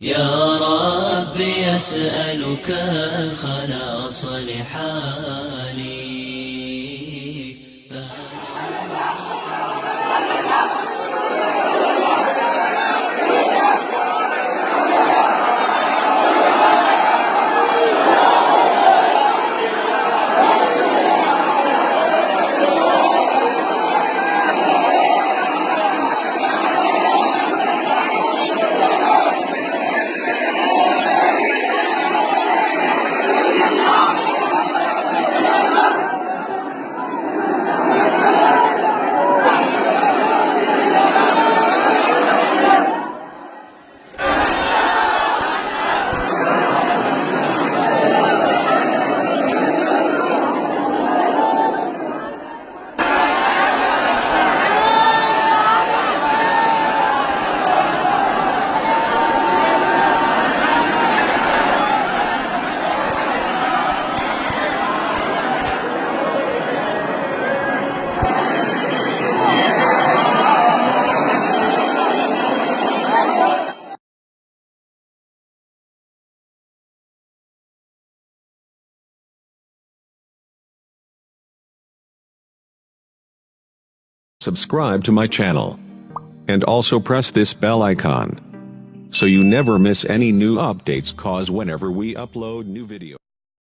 يا ربي أسألك الخلاص لحالي. Subscribe to my channel. And also press this bell icon, so you never miss any new updates, cause whenever we upload new videos.